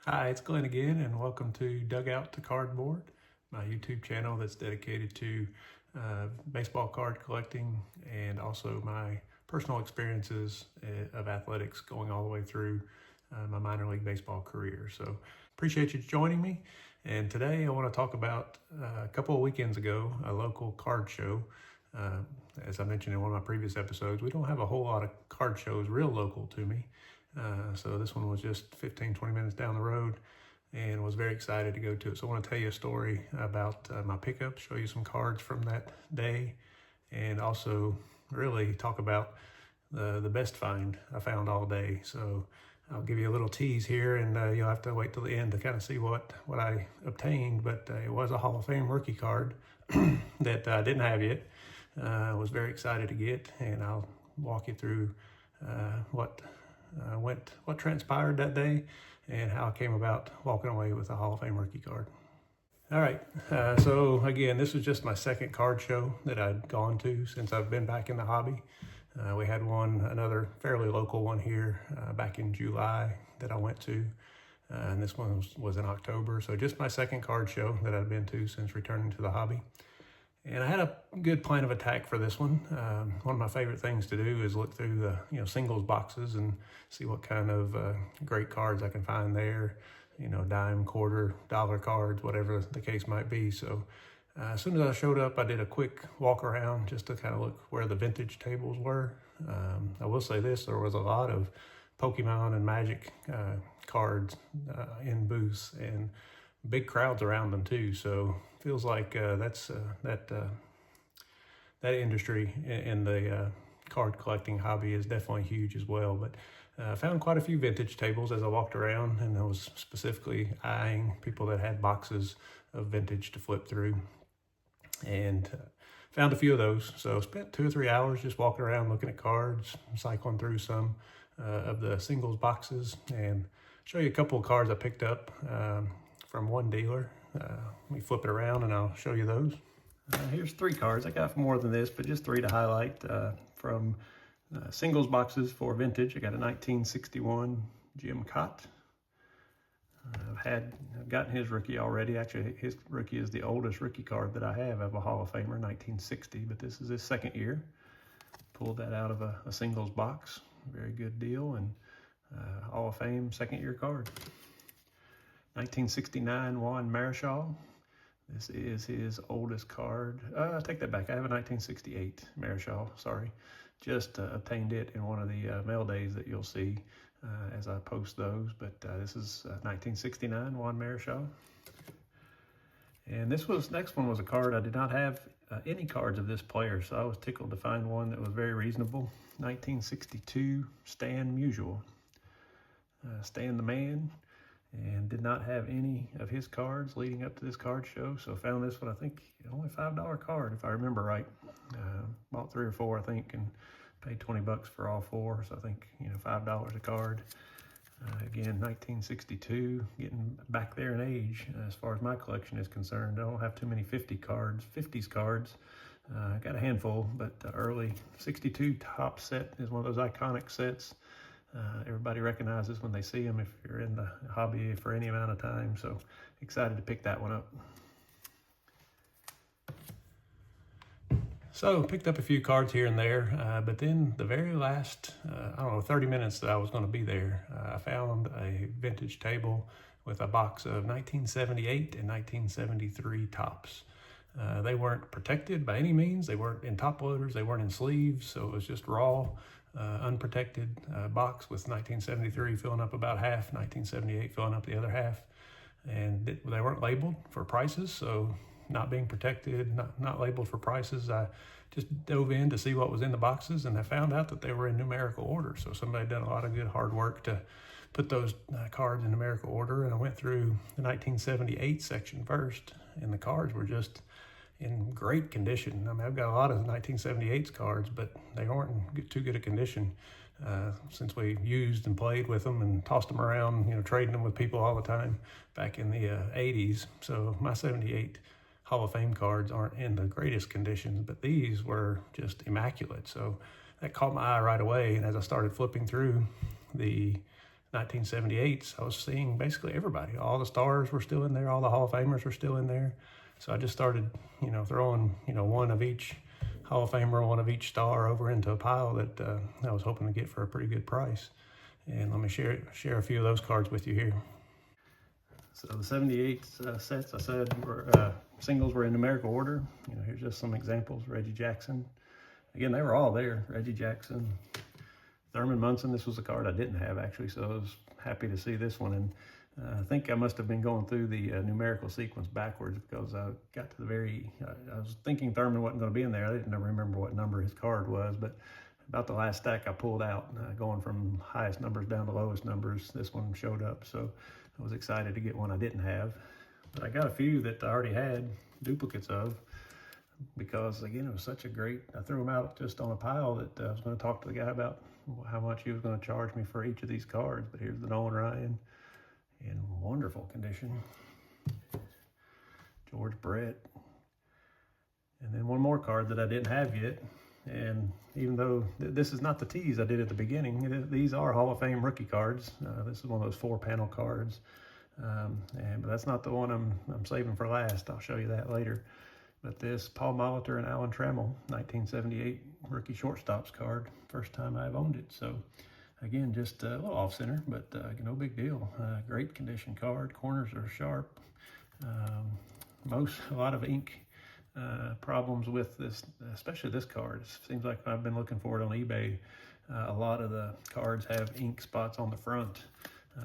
Hi, it's Glenn again, and welcome to Dugout to Cardboard, my YouTube channel that's dedicated to baseball card collecting and also my personal experiences of athletics going all the way through my minor league baseball career. So appreciate you joining me. And today I want to talk about a couple of weekends ago, a local card show. As I mentioned in one of my previous episodes, we don't have a whole lot of card shows real local to me. So this one was just 15-20 minutes down the road and was very excited to go to it. So I want to tell you a story about my pickup, show you some cards from that day, and also really talk about the best find I found all day. So I'll give you a little tease here, and you'll have to wait till the end to kind of see what I obtained. But it was a Hall of Fame rookie card that I didn't have yet. I was very excited to get, and I'll walk you through what transpired that day and how I came about walking away with a Hall of Fame rookie card. All right, so again, this was just my second card show that I'd gone to since I've been back in the hobby. We had another fairly local one here back in July that I went to, and this one was in October. So just my second card show that I've been to since returning to the hobby. And I had a good plan of attack for this one. One of my favorite things to do is look through the singles boxes and see what kind of great cards I can find there. Dime, quarter, dollar cards, whatever the case might be. So as soon as I showed up, I did a quick walk around just to kind of look where the vintage tables were. I will say this, there was a lot of Pokemon and Magic cards in booths, and big crowds around them too. So feels like that industry in the card collecting hobby is definitely huge as well. But I found quite a few vintage tables as I walked around, and I was specifically eyeing people that had boxes of vintage to flip through, and found a few of those. So spent 2 or 3 hours just walking around looking at cards, cycling through some of the singles boxes, and show you a couple of cards I picked up from one dealer. Let me flip it around and I'll show you those. Here's 3 cards. I got more than this, but just 3 to highlight from singles boxes for vintage. I got a 1961 Jim Cott. I've gotten his rookie already. Actually, his rookie is the oldest rookie card that I have of a Hall of Famer, 1960, but this is his second year. Pulled that out of a singles box. Very good deal, and Hall of Fame second year card. 1969 Juan Marichal. This is his oldest card. I take that back. I have a 1968 Marichal, sorry. Just obtained it in one of the mail days that you'll see as I post those. But this is 1969 Juan Marichal. And next one was a card. I did not have any cards of this player, so I was tickled to find one that was very reasonable. 1962 Stan Musial. Stan the Man. And did not have any of his cards leading up to this card show. So found this one, I think, only $5 card, if I remember right. Bought 3 or 4, I think, and paid 20 bucks for all 4. So I think, $5 a card. Again, 1962, getting back there in age as far as my collection is concerned. I don't have too many 50s cards. Got a handful, but the early 62 top set is one of those iconic sets. Everybody recognizes when they see them if you're in the hobby for any amount of time. So excited to pick that one up. So picked up a few cards here and there, but then the very last, 30 minutes that I was going to be there, I found a vintage table with a box of 1978 and 1973 tops. They weren't protected by any means. They weren't in top loaders. They weren't in sleeves. So it was just raw. Unprotected box with 1973 filling up about half, 1978 filling up the other half, and they weren't labeled for prices. So not being protected, not labeled for prices, I just dove in to see what was in the boxes, and I found out that they were in numerical order. So somebody done a lot of good hard work to put those cards in numerical order, and I went through the 1978 section first, and the cards were just in great condition. I mean, I've got a lot of 1978's cards, but they aren't in too good a condition since we used and played with them and tossed them around, trading them with people all the time back in the 80s. So my 78 Hall of Fame cards aren't in the greatest conditions, but these were just immaculate. So that caught my eye right away. And as I started flipping through the 1978s, I was seeing basically everybody. All the stars were still in there. All the Hall of Famers were still in there. So I just started, throwing, one of each Hall of Famer, one of each star over into a pile that I was hoping to get for a pretty good price. And let me share a few of those cards with you here. So the 78 sets, I said, singles were in numerical order. Here's just some examples. Reggie Jackson. Again, they were all there. Reggie Jackson, Thurman Munson. This was a card I didn't have, actually, so I was happy to see this one. And I think I must have been going through the numerical sequence backwards, because I got to the I was thinking Thurman wasn't going to be in there. I didn't remember what number his card was, but about the last stack I pulled out, going from highest numbers down to lowest numbers, this one showed up. So I was excited to get one I didn't have. But I got a few that I already had duplicates of, because again, it was such a great, I threw them out just on a pile that I was going to talk to the guy about how much he was going to charge me for each of these cards. But here's the Nolan Ryan in wonderful condition. George Brett. And then one more card that I didn't have yet. And even though this is not the tease I did at the beginning, these are Hall of Fame rookie cards. This is one of those 4-panel cards. But that's not the one I'm saving for last. I'll show you that later. But this Paul Molitor and Alan Trammell 1978 rookie shortstops card, first time I've owned it. So again, just a little off center, but no big deal. Great condition card. Corners are sharp. A lot of ink problems with this, especially this card. It seems like I've been looking for it on eBay. A lot of the cards have ink spots on the front.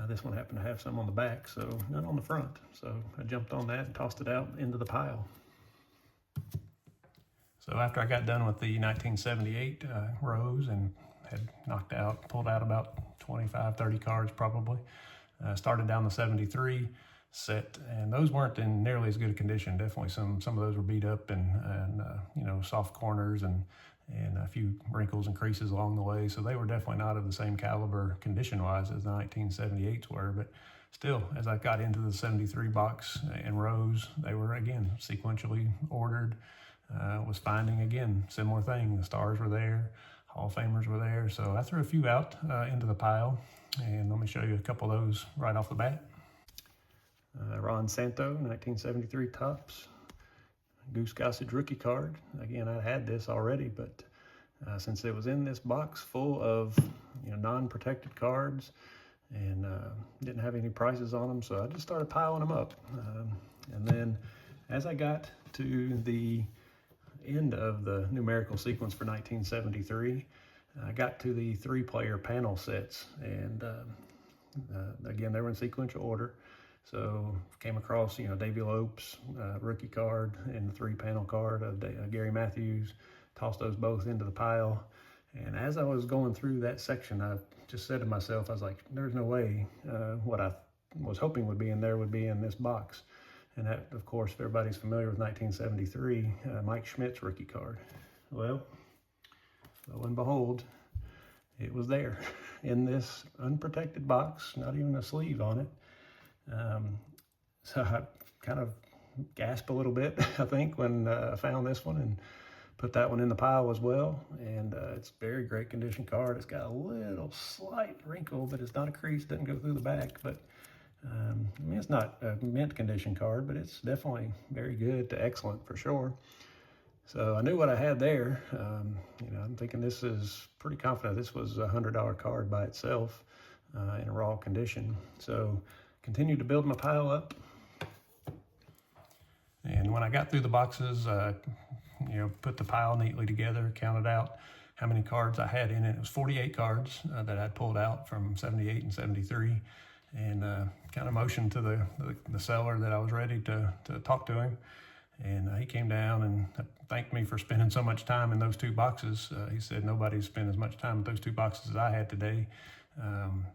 This one happened to have some on the back, so none on the front. So I jumped on that and tossed it out into the pile. So after I got done with the 1978 rows and had pulled out about 25, 30 cards probably, started down the 73 set, and those weren't in nearly as good a condition. Definitely some of those were beat up and soft corners and a few wrinkles and creases along the way. So they were definitely not of the same caliber condition-wise as the 1978s were. But still, as I got into the 73 box in rows, they were again sequentially ordered. Was finding again similar thing. The stars were there, Hall of Famers were there. So I threw a few out into the pile, and let me show you a couple of those right off the bat. Ron Santo, 1973 Topps, Goose Gossage rookie card. Again, I had this already, but since it was in this box full of non-protected cards and didn't have any prices on them, so I just started piling them up. And then as I got to the end of the numerical sequence for 1973, I got to the 3-player panel sets, and again, they were in sequential order. So came across, Davey Lopes rookie card and the 3-panel card of Gary Matthews, tossed those both into the pile. And as I was going through that section, I just said to myself, I was like, there's no way what I was hoping would be in there would be in this box. And that, of course, if everybody's familiar with 1973, Mike Schmidt's rookie card. Well, lo and behold, it was there in this unprotected box, not even a sleeve on it. So I kind of gasped a little bit, I think, when I found this one and put that one in the pile as well. And it's a very great condition card. It's got a little slight wrinkle, but it's not a crease, doesn't go through the back. But it's not a mint condition card, but it's definitely very good to excellent for sure. So I knew what I had there. I'm thinking this is pretty confident this was a $100 card by itself in a raw condition. So continued to build my pile up. And when I got through the boxes, put the pile neatly together, counted out how many cards I had in it. It was 48 cards that I'd pulled out from 78 and 73. And kind of motioned to the seller that I was ready to talk to him. And he came down and thanked me for spending so much time in those 2 boxes. He said nobody's spent as much time in those 2 boxes as I had today.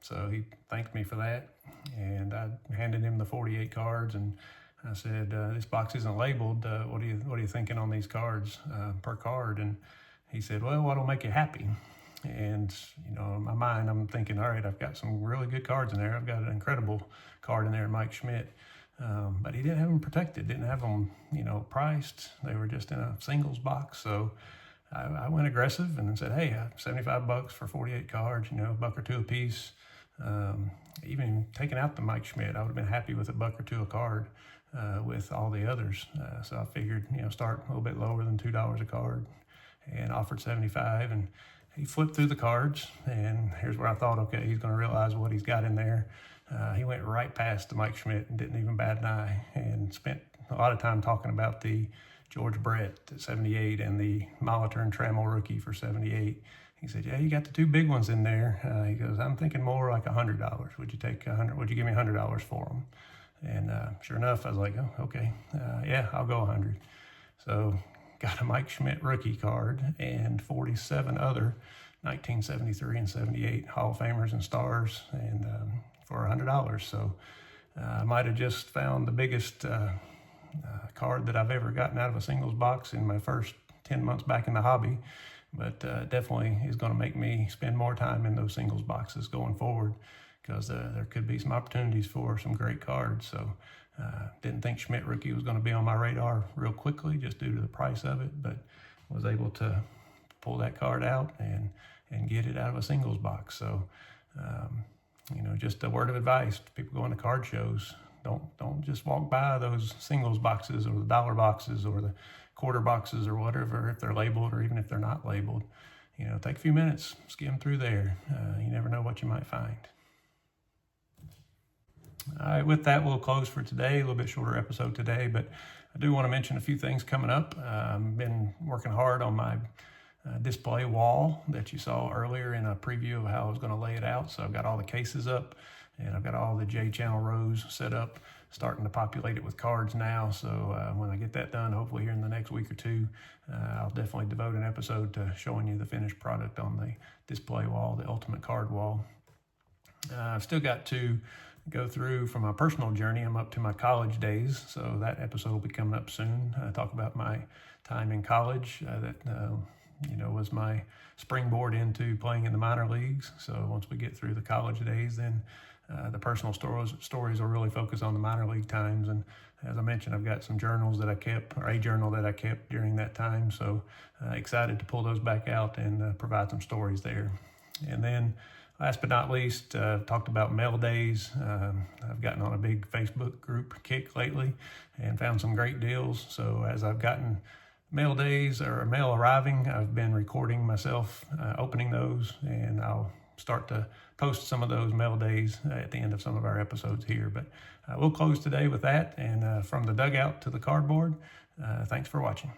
So he thanked me for that. And I handed him the 48 cards and I said, this box isn't labeled. What are you thinking on these cards per card? And he said, well, what'll make you happy? And, in my mind, I'm thinking, all right, I've got some really good cards in there. I've got an incredible card in there, Mike Schmidt. But he didn't have them protected, didn't have them, priced. They were just in a singles box. So I went aggressive and said, hey, $75 for 48 cards, $1 or $2 a piece. Even taking out the Mike Schmidt, I would have been happy with a buck or two a card with all the others. So I figured, start a little bit lower than $2 a card, and offered 75. And he flipped through the cards, and here's where I thought, okay, he's going to realize what he's got in there. He went right past the Mike Schmidt and didn't even bat an eye, and spent a lot of time talking about the George Brett at 78 and the Molitor and Trammell rookie for 78. He said, yeah, you got the two big ones in there. He goes, I'm thinking more like $100. Would you take would you give me $100 for them? And sure enough, I was like, oh, okay, yeah, I'll go 100. So got a Mike Schmidt rookie card and 47 other 1973 and 78 Hall of Famers and stars, and for $100. So I might have just found the biggest card that I've ever gotten out of a singles box in my first 10 months back in the hobby. But definitely is going to make me spend more time in those singles boxes going forward, because there could be some opportunities for some great cards. So didn't think Schmidt rookie was going to be on my radar real quickly just due to the price of it, but was able to pull that card out and get it out of a singles box. So just a word of advice to people going to card shows: don't just walk by those singles boxes or the dollar boxes or the quarter boxes or whatever, if they're labeled or even if they're not labeled. Take a few minutes, skim through there. You never know what you might find. All right, with that, we'll close for today. A little bit shorter episode today, but I do want to mention a few things coming up. I've been working hard on my display wall that you saw earlier in a preview of how I was going to lay it out. So I've got all the cases up, and I've got all the J-channel rows set up, starting to populate it with cards now. So when I get that done, hopefully here in the next week or two, I'll definitely devote an episode to showing you the finished product on the display wall, the ultimate card wall. I've still got to go through from my personal journey. I'm up to my college days, so that episode will be coming up soon. I talk about my time in college that was my springboard into playing in the minor leagues. So once we get through the college days, then the personal stories will really focus on the minor league times. And as I mentioned, I've got some journals that I kept, or a journal that I kept during that time. So excited to pull those back out and provide some stories there. And then last but not least, talked about mail days. I've gotten on a big Facebook group kick lately and found some great deals. So as I've gotten mail days or mail arriving, I've been recording myself opening those, and I'll start to post some of those mail days at the end of some of our episodes here. But we'll close today with that. And from the dugout to the cardboard, thanks for watching.